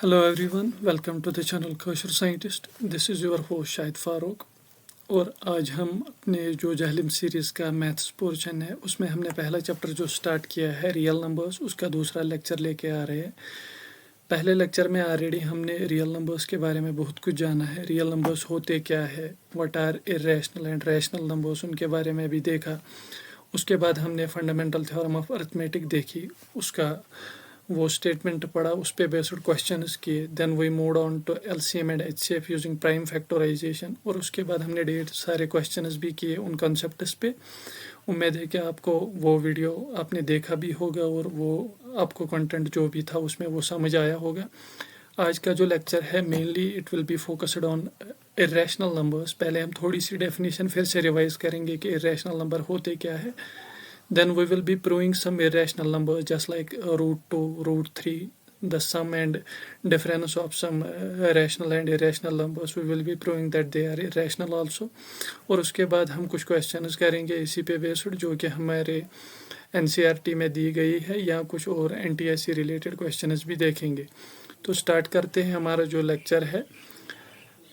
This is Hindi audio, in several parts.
Hello everyone, welcome to the channel Kausar scientist. This is your host Shahid Farooq. और आज हम अपने जो जहलिम सीरीज़ का मैथ्स पोर्शन है उसमें हमने पहला चैप्टर जो स्टार्ट किया है रियल नंबर्स, उसका दूसरा लेक्चर लेके आ रहे हैं। पहले लेक्चर में ऑलरेडी हमने रियल नंबर्स के बारे में बहुत कुछ जाना है। रियल नंबर्स होते क्या है, what are irrational and rational numbers, उनके बारे में भी देखा। उसके बाद हमने फंडामेंटल थ्योरम ऑफ अरिथमेटिक देखी, उसका वो स्टेटमेंट पढ़ा, उस पर बेस्ड क्वेश्चंस किए। Then we move on to LCM and HCF using prime factorization. और उसके बाद हमने ढेर सारे क्वेश्चंस भी किए उन कॉन्सेप्ट्स पे। उम्मीद है कि आपको वो वीडियो आपने देखा भी होगा और वो आपको कंटेंट जो भी था उसमें वो समझ आया होगा। आज का जो लेक्चर है mainly it will be focused on irrational numbers. पहले हम थोड़ी सी डेफिनेशन फिर से रिवाइज करेंगे कि इरेशनल नंबर होते क्या है। Then we will be proving some irrational numbers just like root 2, root 3, the sum and difference of some rational and irrational numbers. We will be proving that they are irrational also. और उसके बाद हम कुछ क्वेश्चंस करेंगे इसी पे बेस्ड, जो कि हमारे एनसीईआरटी में दी गई है, या कुछ और एनटीएससी रिलेटेड क्वेश्चंस भी देखेंगे। तो स्टार्ट करते हैं हमारा जो लेक्चर है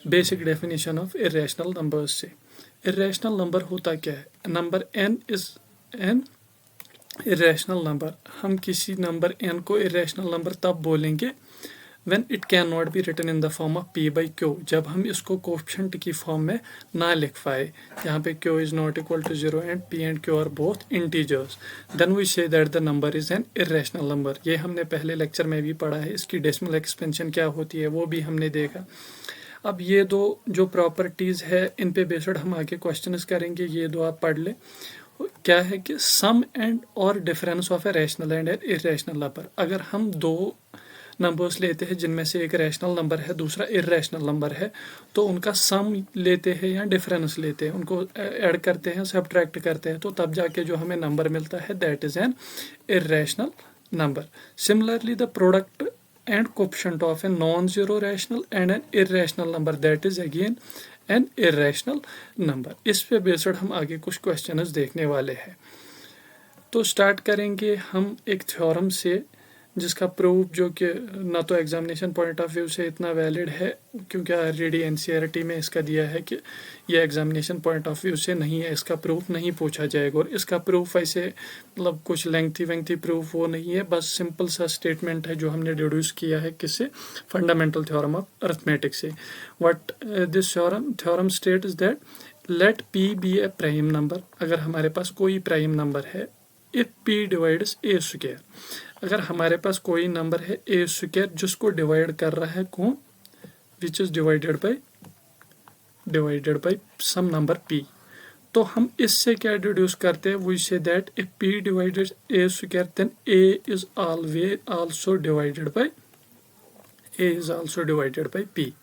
basic definition of irrational numbers से। इरेशनल नंबर होता क्या है? Number n is an irrational number. हम किसी नंबर n को इरेशनल नंबर तब बोलेंगे when it can not be written in the form of p by q, जब हम इसको कोफिशिएंट की फॉर्म में ना लिख पाए, जहाँ पे q is not equal to 0 and p and q are both integers. Then we say that the number is an irrational number. ये हमने पहले लेक्चर में भी पढ़ा है। इसकी डेसिमल एक्सपेंशन क्या होती है वो भी हमने देखा। अब ये दो जो प्रॉपर्टीज़ है इन पे बेस्ड हम आगे क्वेश्चंस करेंगे। ये दो आप पढ़ ले। क्या है कि सम एंड और difference of a rational and irrational number. अगर हम दो नंबर्स लेते हैं जिनमें से एक रैशनल नंबर है दूसरा इरेशनल नंबर है, तो उनका सम लेते हैं या डिफरेंस लेते हैं, उनको ऐड करते हैं, सब्ट्रैक्ट करते हैं, तो तब जाके जो हमें नंबर मिलता है that is an irrational number. Similarly the product and coefficient of a non-zero rational and an irrational number, that is again an irrational number। इस पे बेस्ड हम आगे कुछ क्वेश्चंस देखने वाले हैं। तो स्टार्ट करेंगे हम एक थ्योरम से जिसका प्रूफ जो कि ना तो एग्जामिनेशन पॉइंट ऑफ व्यू से इतना वैलिड है, क्योंकि ऑलरेडी एनसीईआरटी में इसका दिया है कि ये एग्जामिनेशन पॉइंट ऑफ व्यू से नहीं है, इसका प्रूफ नहीं पूछा जाएगा। और इसका प्रूफ ऐसे मतलब कुछ लेंथी प्रूफ वो नहीं है, बस सिंपल सा स्टेटमेंट है जो हमने डिड्यूस किया है किससे, फंडामेंटल थ्योरम ऑफ अरिथमेटिक से। What this theorem state is that let p be a prime number. अगर हमारे पास कोई प्राइम नंबर है, if p divides a square, अगर हमारे पास कोई नंबर है ए स्क्वायर जिसको डिवाइड कर रहा है कौन, which is divided by some number p, तो हम इससे क्या डिड्यूस करते हैं, we say that if p divided a square then a is also divided by p.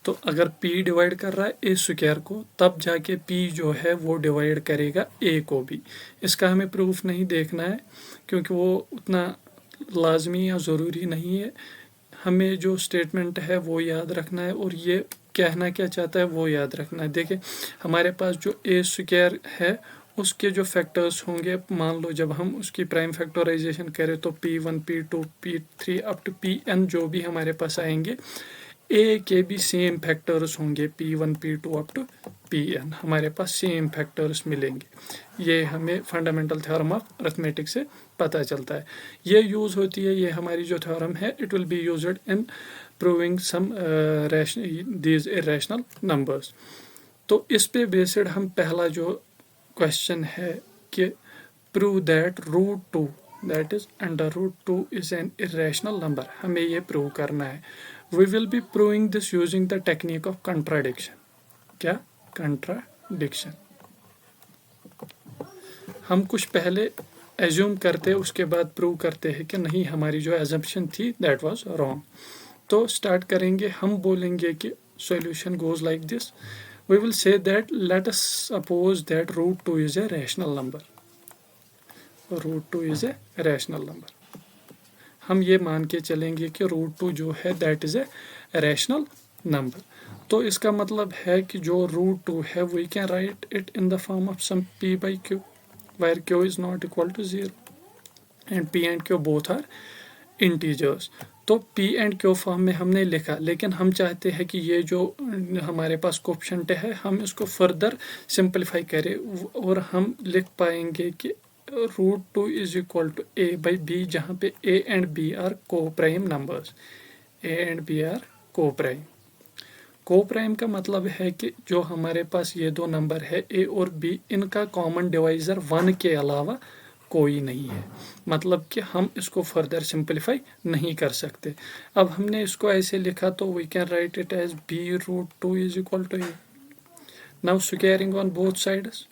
तो अगर p डिवाइड कर रहा है ए स्क्वायर को, तब जाके p जो है वो डिवाइड करेगा a को भी। इसका हमें प्रूफ नहीं देखना है क्योंकि वो उतना लाजमी या ज़रूरी नहीं है। हमें जो स्टेटमेंट है वो याद रखना है और ये कहना क्या चाहता है वो याद रखना है। देखिए हमारे पास जो ए स्क्वायर है उसके जो फैक्टर्स होंगे, मान लो जब हम उसकी प्राइम फैक्टराइजेशन करें तो p1 p2 p3 up to pn जो भी हमारे पास आएंगे, ए के भी सेम फैक्टर्स होंगे, p1 p2 up to pn हमारे पास सेम फैक्टर्स मिलेंगे। ये हमें फंडामेंटल थ्योरम ऑफ अरिथमेटिक से पता चलता है। ये यूज़ होती है, ये हमारी जो थ्योरम है it will be used in proving some these irrational numbers. तो इस पे बेस्ड हम पहला जो क्वेश्चन है कि prove that root 2 that is under root 2 is an irrational number, हमें ये प्रूव करना है। We will be proving this using the technique of contradiction। क्या? Contradiction। हम कुछ पहले एज्यूम करते हैं, उसके बाद प्रूव करते हैं कि नहीं हमारी जो एजम्पशन थी दैट वाज रॉन्ग। तो स्टार्ट करेंगे, हम बोलेंगे कि solution goes like this. We will say that let us suppose that root 2 is a rational number. Root 2 is a rational number. हम ये मान के चलेंगे कि रूट 2 जो है that is a rational number. तो इसका मतलब है कि जो रूट 2 है we can write it in the form of some p by q where q is not equal to 0 and p and q both are integers. तो पी एंड क्यू फॉर्म में हमने लिखा, लेकिन हम चाहते हैं कि ये जो हमारे पास कोएफिशिएंट है हम इसको फर्दर सिंपलीफाई करें और हम लिख पाएंगे कि √2 is equal to a by b, जहाँ पे a and b are coprime numbers. A and b are coprime. Coprime का मतलब है कि जो हमारे पास ये दो नंबर है ए और बी, इनका कॉमन डिवाइजर 1 के अलावा कोई नहीं है, मतलब कि हम इसको फर्दर सिंपलीफाई नहीं कर सकते। अब हमने इसको ऐसे लिखा तो we can write it as b√2 is equal to a. Now squaring on both sides,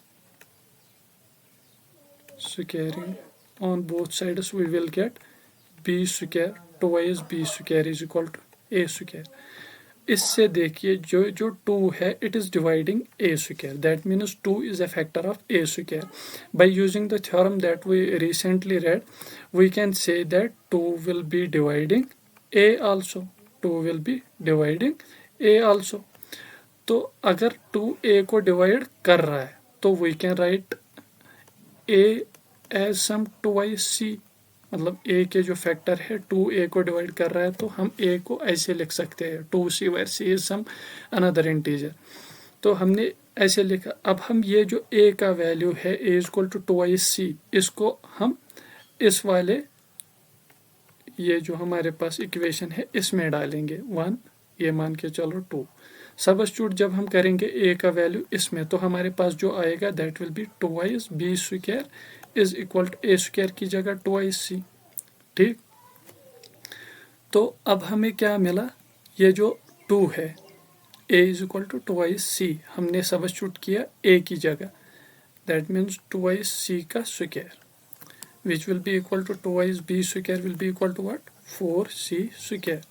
squaring on both sides we will get b square twice b square is equal to a square। इससे देखिए जो जो 2 है it is dividing a square, that means 2 is a factor of a square। By using the theorem that we recently read, we can say that 2 will be dividing a also, 2 will be dividing a also। तो अगर 2a को डिवाइड कर रहा है तो we can write a as some twice c, मतलब a के जो फैक्टर है 2a को डिवाइड कर रहा है तो हम a को ऐसे लिख सकते हैं 2c where c is some another integer. तो हमने ऐसे लिखा। अब हम ये जो a का वैल्यू है a is equal to twice c, इसको हम इस वाले ये जो हमारे पास इक्वेशन है इसमें डालेंगे 1, ये मान के चलो 2। सबस्टिट्यूट जब हम करेंगे a का वैल्यू इसमें तो हमारे पास जो आएगा that will be twice b square is equal to a square की जगह twice c। ठीक, तो अब हमें क्या मिला, ये जो 2 है a is equal to twice c, हमने सबस्टिट्यूट किया a की जगह, दैट मीन्स twice c का square which will be equal to twice b square will be equal to what 4c square.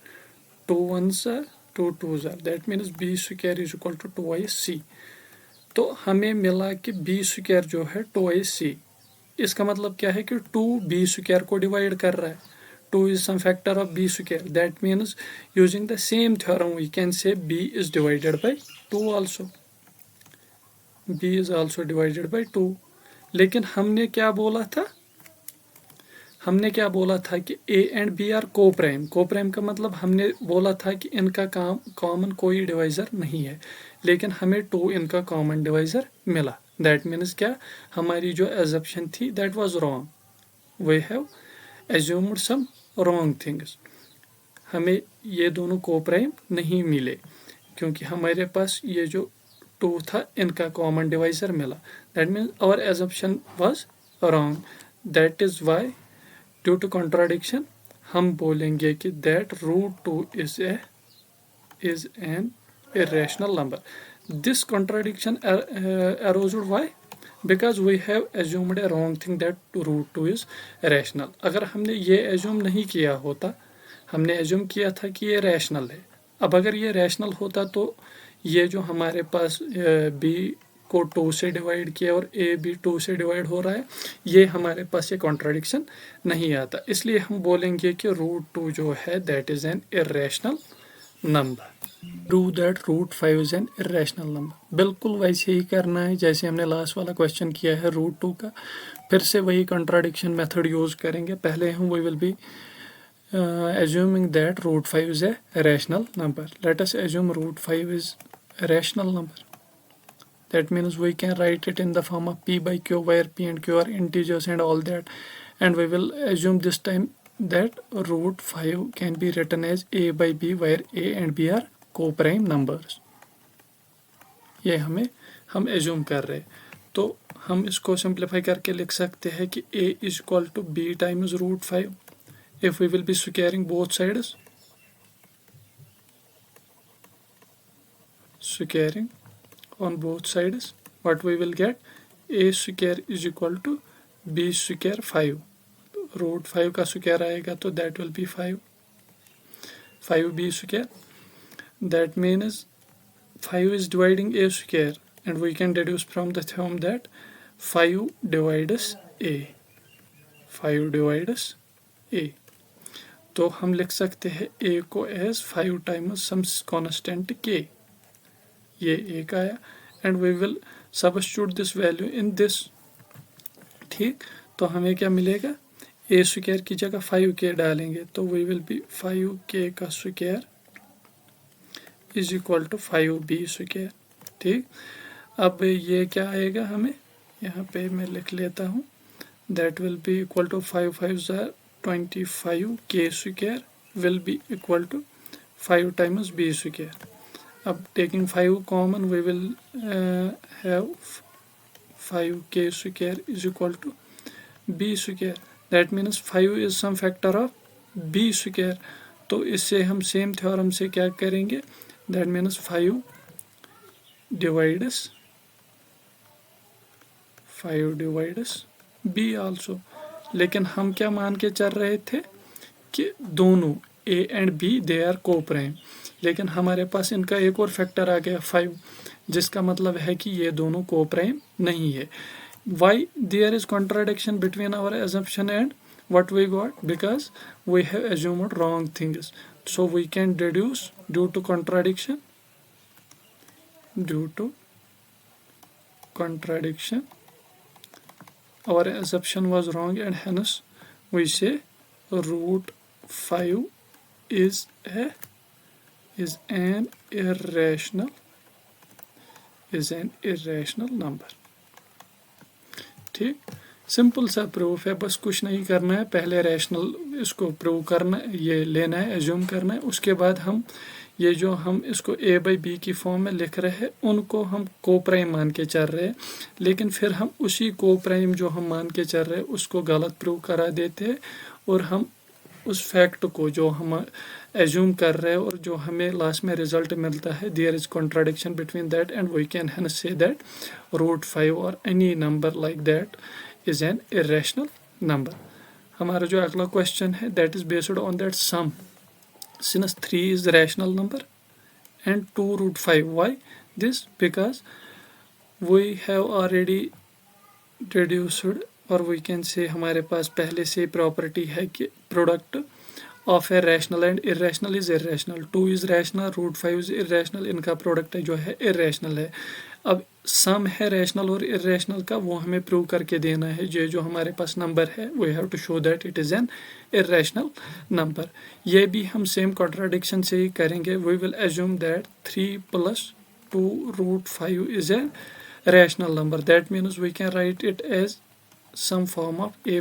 2 1s are 2 2s are, that means b square is equal to twice c। तो हमें मिला कि b स्क्वायर जो है twice c, इसका मतलब क्या है कि 2 b स्क्वायर को डिवाइड कर रहा है। 2 is some factor of b square, that means using the same theorem we can say b is divided by 2 also, b is also divided by 2। लेकिन हमने क्या बोला था, हमने क्या बोला था कि a and b are coprime. Coprime का मतलब हमने बोला था कि इनका कॉमन कोई डिवाइजर नहीं है, लेकिन हमें 2 इनका कॉमन डिवाइजर मिला। दैट मीन्स क्या, हमारी जो एजम्पशन थी that was wrong, we have assumed some wrong things. हमें ये दोनों को प्राइम नहीं मिले क्योंकि हमारे पास ये जो 2 था इनका कॉमन डिवाइजर मिला। That means our assumption was wrong, that is why due to contradiction हम बोलेंगे कि that √2 is an irrational number। This contradiction arose why? Because we have assumed a wrong thing that √2 is rational। अगर हमने ये assume नहीं किया होता, हमने assume किया था कि ये rational है। अब अगर ये rational होता तो ये जो हमारे पास b को 2 से डिवाइड किया और a भी 2 से डिवाइड हो रहा है, ये हमारे पास ये कॉन्ट्राडिक्शन नहीं आता। इसलिए हम बोलेंगे कि √2 जो है that is an irrational number. Prove that √5 is an irrational number. बिल्कुल वैसे ही करना है जैसे हमने लास्ट वाला क्वेश्चन किया है √2 का, फिर से वही कॉन्ट्राडिक्शन मेथड यूज करेंगे। पहले हम we will be assuming that √5 is a rational number। Let us assume √5 is a rational number। That means we can write it in the form of p by q, where p and q are integers and all that, and we will assume this time that √5 can be written as a by b, where a and b are co-prime numbers। ये हम assume कर रहे हैं, तो हम इसको simplify करके लिख सकते हैं कि a is equal to b times √5 if we will be squaring both sides। Squaring on both sides, what we will get, a square is equal to b square 5। √5 का स्क्वायर आएगा तो that will be 5b square। That means 5 is dividing a square, and we can deduce from the theorem that 5 divides a, 5 divides a। तो हम लिख सकते हैं a को as 5 times some constant k, ये एक आया, and we will substitute this value in this. ठीक, तो हमें क्या मिलेगा, ए स्क्वायर की जगह 5k डालेंगे तो वी विल बी 5k का square is equal to 5b square. ठीक, अब ये क्या आएगा हमें, यहाँ पे मैं लिख लेता हूँ, that will be equal to 5 5 25k square will be equal to 5 times b square. अब taking 5 common we will have 5k square is equal to b square, that means 5 is some factor of b square। तो इससे हम सेम थ्योरम से क्या करेंगे, that means 5 divides b also। लेकिन हम क्या मान के चल रहे थे कि दोनों a and b they are coprime, लेकिन हमारे पास इनका एक और फैक्टर आ गया 5, जिसका मतलब है कि ये दोनों को प्राइम नहीं है। Why there is contradiction between our assumption and what we got? Because we have assumed wrong things. So we can deduce due to contradiction our assumption was wrong, and hence we say root 5 is an irrational number। ठीक, सिंपल सा प्रूफ है, बस कुछ नहीं करना है, पहले रैशनल इसको प्रूव करना, ये लेना है, एज्यूम करना है, उसके बाद हम ये जो हम इसको a बाई बी की फॉर्म में लिख रहे हैं उनको हम को प्राइम मान के चल रहे हैं, लेकिन फिर हम उसी को प्राइम जो हम मान के चल रहे हैं उसको गलत प्रूव करा देते हैं, और हम उस फैक्ट को जो हम एज्यूम कर रहे हैं और जो हमें लास्ट में रिजल्ट मिलता है, there is contradiction between that, and we can hence say that root 5 और any number like that is an irrational number. हमारा जो अगला क्वेश्चन है that is based on that sum, since 3 is rational number and 2 root 5, why this? Because we have already deduced, और we can say हमारे पास पहले से प्रॉपर्टी है कि product of a rational and irrational is irrational, 2 is rational, root 5 is irrational, इनका प्रोडक्ट जो है इरेशनल है। अब सम है रैशनल और इरेशनल का, वो हमें प्रूव करके देना है, ये जो हमारे पास नंबर है we have to show that it is an irrational number. ये भी हम सेम कॉन्ट्राडिक्शन से ही करेंगे, we will assume that 3 + 2 root 5 is a rational number, that means we can write it as some form of a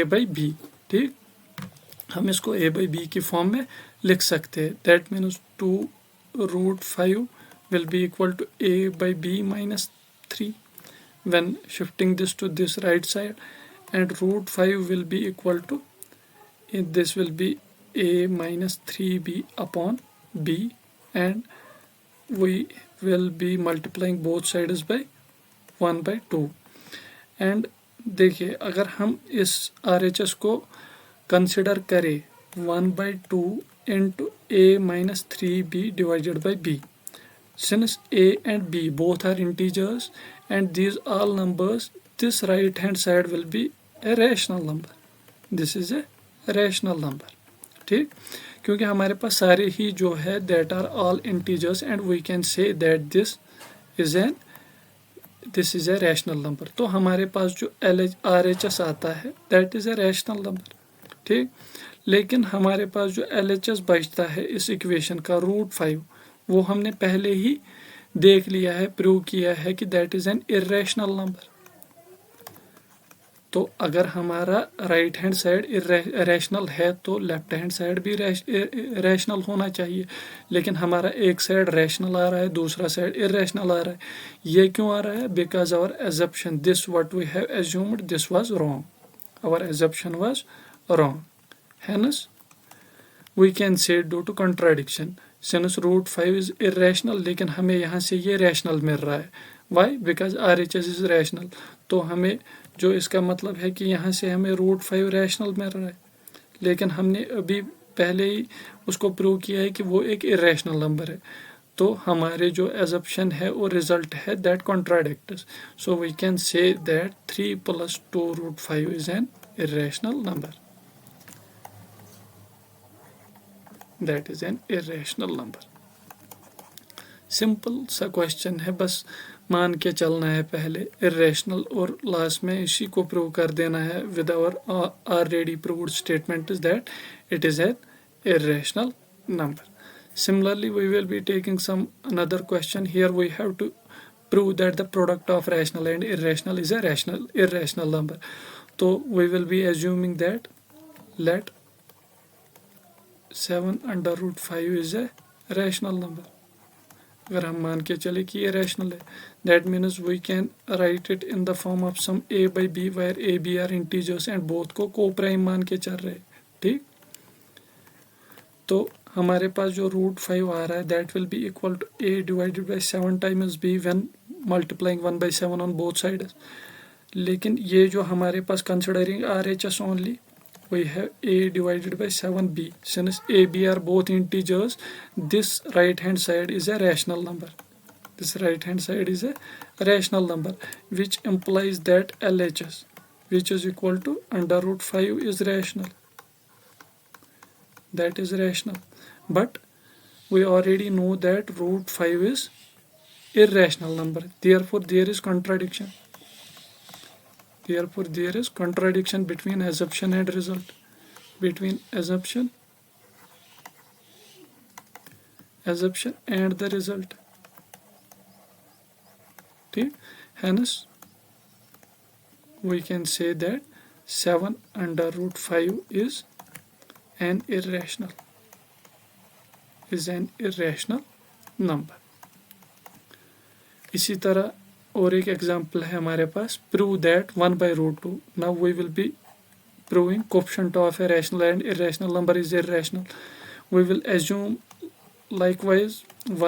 by b। ठीक, हम इसको a by b की फॉर्म में लिख सकते हैं, that means 2 root 5 will be equal to a by b minus 3 when shifting this to this right side, and root 5 will be equal to, this will be a minus 3b upon b, and we will be multiplying both sides by 1/2। And देखिए अगर हम इस RHS को कंसिडर करें 1/2 into a minus 3b divided by b, since a and b both are integers and these all numbers, this right hand side will be a rational number, this is a rational number। ठीक, क्योंकि हमारे पास सारे ही जो है that are all integers and we can say that this is a rational number। तो हमारे पास जो RHS आता है that is a rational number। ठीक, लेकिन हमारे पास जो LHS बचता है इस इक्वेशन का रूट 5, वो हमने पहले ही देख लिया है, प्रूव किया है कि that is an irrational number. तो अगर हमारा राइट हैंड साइड रैशनल है तो लेफ्ट हैंड साइड भी रैशनल होना चाहिए, लेकिन हमारा एक साइड रैशनल आ रहा है, दूसरा साइड इरेशनल आ रहा है। ये क्यों आ रहा है? Because our assumption, this what we have assumed, this was wrong, our assumption was wrong, hence we can say due to contradiction, since root 5 is irrational, लेकिन हमें यहाँ से ये रैशनल मिल रहा है। Why? Because RHS is rational. तो हमें जो इसका मतलब है कि यहाँ से हमें रूट 5 रैशनल मिल रहा है, लेकिन हमने अभी पहले ही उसको प्रूव किया है कि वो एक इरेशनल नंबर है। तो हमारे जो एजप्शन है और रिजल्ट है that contradicts, so we can say that 3 + 2 root 5 is an irrational number, that is an irrational number। Simple सा क्वेश्चन है, बस मान के चलना है पहले इरेशनल और लास्ट में इसी को प्रूव कर देना है with our already proved statement is that it is an irrational number. Similarly, we will be taking some another question. Here we have to prove that the product of rational and irrational is a irrational number. So we will be assuming that let 7 under root 5 is a rational number. अगर हम मान के चले कि ये रैशनल है, that means we can write it in the form of some a by b where a b are integers and both को को प्राइम मान के चल रहे, ठीक। तो हमारे पास जो रूट 5 आ रहा है that will be equal to a divided by 7 times b when multiplying 1/7 on both sides. लेकिन ये जो हमारे पास considering RHS only, we have a divided by 7b. Since a b are both integers, this right hand side is a rational number. This right hand side is a rational number, which implies that LHS, which is equal to under root 5, is rational. That is rational. But we already know that root 5 is irrational number. Therefore, there is contradiction. Therefore, there is contradiction between assumption and result. Between assumption and the result. Okay? Hence, we can say that 7 under root 5 is an irrational. Is an irrational number. इसी तरह और एक एग्जाम्पल है हमारे पास, prove that 1 by root 2. Now we will be proving coefficient of a rational and irrational number is irrational. We will assume likewise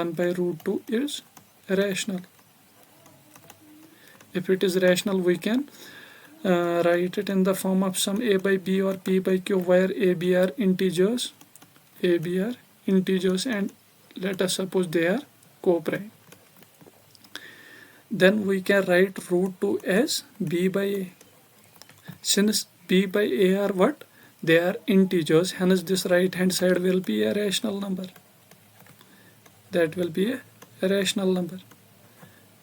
1 by root 2 is rational. If it is rational, we can write it in the form of some a by b or p by q where a b are integers, and let us suppose they are co-prime. Then we can write root 2 as b by a. Since b by a are what? They are integers, hence this right hand side will be a rational number. That will be a rational number,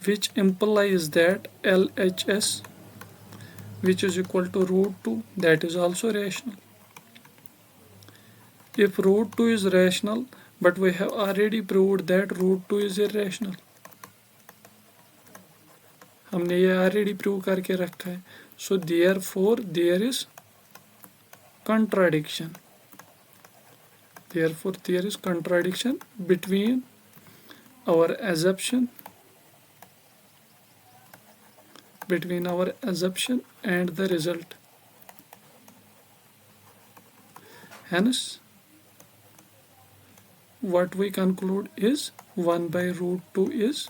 which implies that LHS, which is equal to root 2, that is also rational. If root 2 is rational, but we have already proved that root 2 is irrational, हमने ये already prove करके रखा है. So therefore there is contradiction. Therefore there is contradiction between our assumption and the result. Hence what we conclude is 1 by root 2 is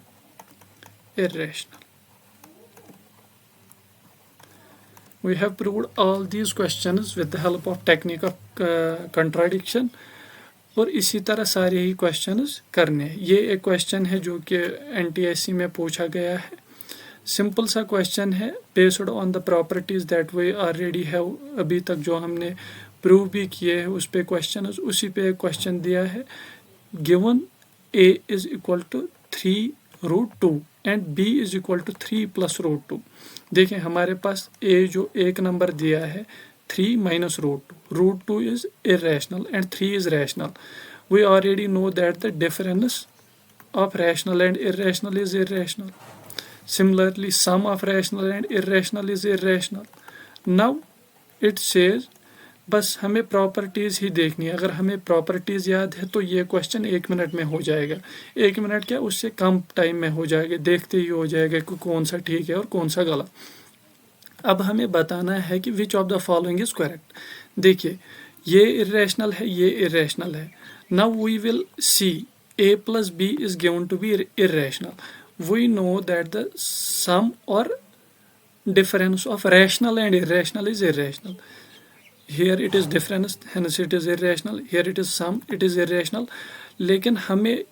irrational. We have proved all these questions with the help of technique of contradiction. और इसी तरह सारे ही क्वेश्चंस करने हैं. ये एक क्वेश्चन है जो कि NTSC में पूछा गया है. सिंपल सा क्वेश्चन है based on the properties that we already have. अभी तक जो हमने प्रूव भी किए हैं उस पे क्वेश्चन, उसी पे एक क्वेश्चन दिया है. Given a is equal to 3 root 2 and b is equal to 3 plus root 2. देखें हमारे पास a जो एक नंबर दिया है 3 minus root 2. Root 2 is irrational and 3 is rational. We already know that the difference of rational and irrational is irrational. Similarly, sum of rational and irrational is irrational. Now it says बस हमें प्रॉपर्टीज़ ही देखनी है. अगर हमें प्रॉपर्टीज़ याद है तो ये क्वेश्चन 1 मिनट में हो जाएगा. 1 मिनट क्या, उससे कम टाइम में हो जाएगा. देखते ही हो जाएगा कि कौन सा ठीक है और कौन सा गलत. अब हमें बताना है कि which of the following is correct. देखिए ये इरेशनल है, ये इरेशनल है. Now we will see a plus b is given to be irrational. We know that the sum or difference of rational and irrational is irrational. Here it is difference, hence it is irrational. Here it is sum, it is irrational. लेकिन हमें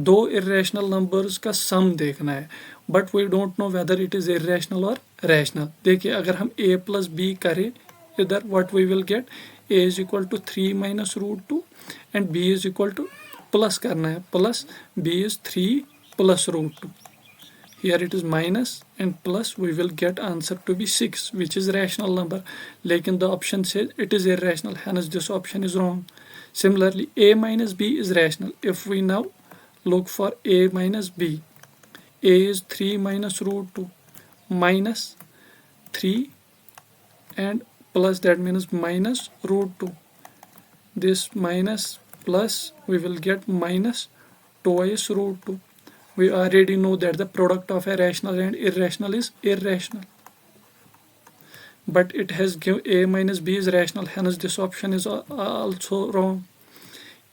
दो irrational numbers का sum देखना है. But we don't know whether it is irrational or rational. देखिए अगर हम a plus b करें इधर, what we will get? A is equal to 3 minus root 2 and b is equal to plus करना है, plus b is 3 plus root 2. Here it is minus and plus, we will get answer to be 6, which is rational number. लेकिन the option says it is irrational, hence this option is wrong. Similarly, a minus b is rational. If we now look for a minus b, a is 3 minus root 2 minus 3 and plus, that means minus root 2. This minus plus, we will get minus twice root 2. We already know that the product of a rational and irrational is irrational, but it has given a minus b is rational, hence this option is also wrong.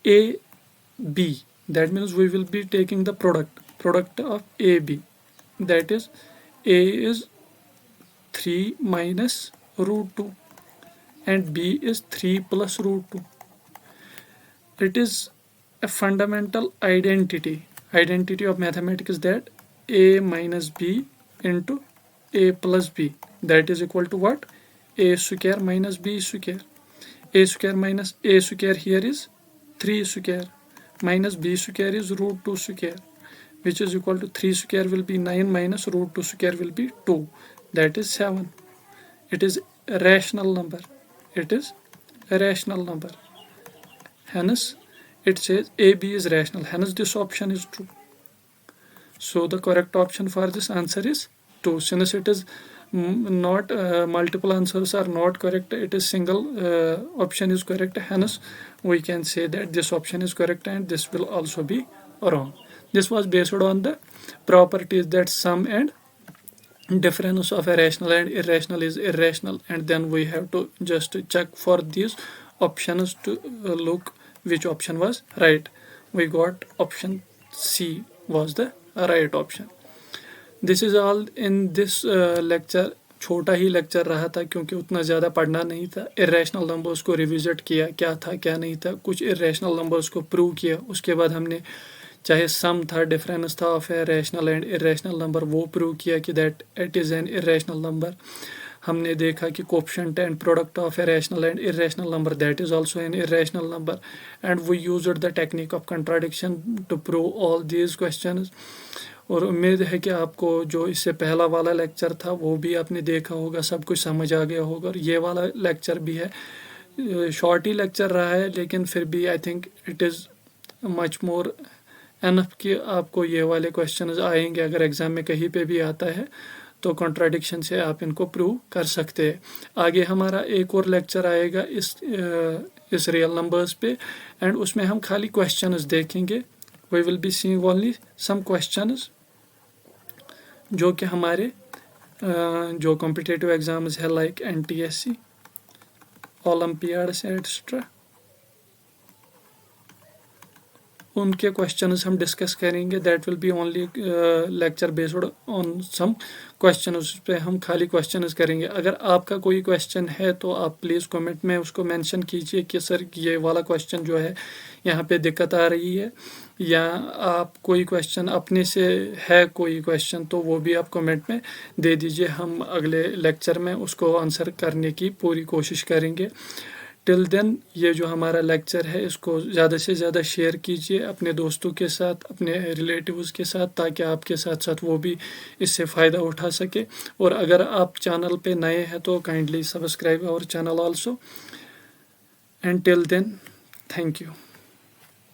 A b, that means we will be taking the product of a b, that is a is 3 minus root 2 and b is 3 plus root 2. It is a fundamental identity of mathematics is that a minus b into a plus b, that is equal to what? A square minus b square. A square minus a square here is 3 square minus b square is root 2 square, which is equal to 3 square will be 9 minus root 2 square will be 2, that is 7. It is a rational number. It is a rational number. Hence it says AB is rational, hence this option is true. So the correct option for this answer is 2. Since it is not multiple answers are not correct, it is single option is correct, hence we can say that this option is correct and this will also be wrong. This was based on the properties that sum and difference of a rational and irrational is irrational, and then we have to just check for these options to look which option was right. We got option C was the right option. This is all in this lecture. छोटा ही लेक्चर रहा था क्योंकि उतना ज़्यादा पढ़ना नहीं था. इरेशनल नंबर्स को रिविजिट किया, क्या था क्या नहीं था, कुछ इरेशनल नंबर्स को प्रूव किया. उसके बाद हमने चाहे सम था, डिफरेंस था of a rational and irrational number, वो प्रूव किया कि that it is an irrational number. हमने देखा कि coefficient and product of a rational and irrational number, that is also an irrational number, and we used the technique of contradiction to prove all these questions. और उम्मीद है कि आपको जो इससे पहला वाला लेक्चर था वो भी आपने देखा होगा, सब कुछ समझ आ गया होगा. और ये वाला लेक्चर भी है, शॉर्ट ही लेक्चर रहा है, लेकिन फिर भी I think it is much more enough कि आपको ये वाले क्वेश्चंस आएंगे. अगर एग्ज़ाम में कहीं पे भी आता है तो कॉन्ट्राडिक्शन से आप इनको प्रूव कर सकते हैं. आगे हमारा एक और लेक्चर आएगा इस रियल नंबर्स पे, एंड उसमें हम खाली क्वेश्चंस देखेंगे. We will be seeing only some questions जो कि हमारे जो कॉम्पिटिटिव एग्जाम्स है लाइक NTSC, ओलंपियाड्स एट्सेट्रा, उनके क्वेश्चंस हम डिस्कस करेंगे. That will be only lecture based on some question, उस पर हम खाली क्वेश्चंस करेंगे. अगर आपका कोई क्वेश्चन है तो आप प्लीज़ कमेंट में उसको मेंशन कीजिए कि सर ये वाला क्वेश्चन जो है यहाँ पे दिक्कत आ रही है, या आप कोई क्वेश्चन अपने से है कोई क्वेश्चन तो वो भी आप कमेंट में दे दीजिए. हम अगले लेक्चर में उसको आंसर करने की पूरी कोशिश करेंगे. टिल देन ये जो हमारा लेक्चर है इसको ज़्यादा से ज़्यादा शेयर कीजिए अपने दोस्तों के साथ, अपने रिलेटिव्स के साथ, ताकि आपके साथ साथ वो भी इससे फ़ायदा उठा सके. और अगर आप चैनल पे नए हैं तो kindly subscribe our channel also. And till then, thank you.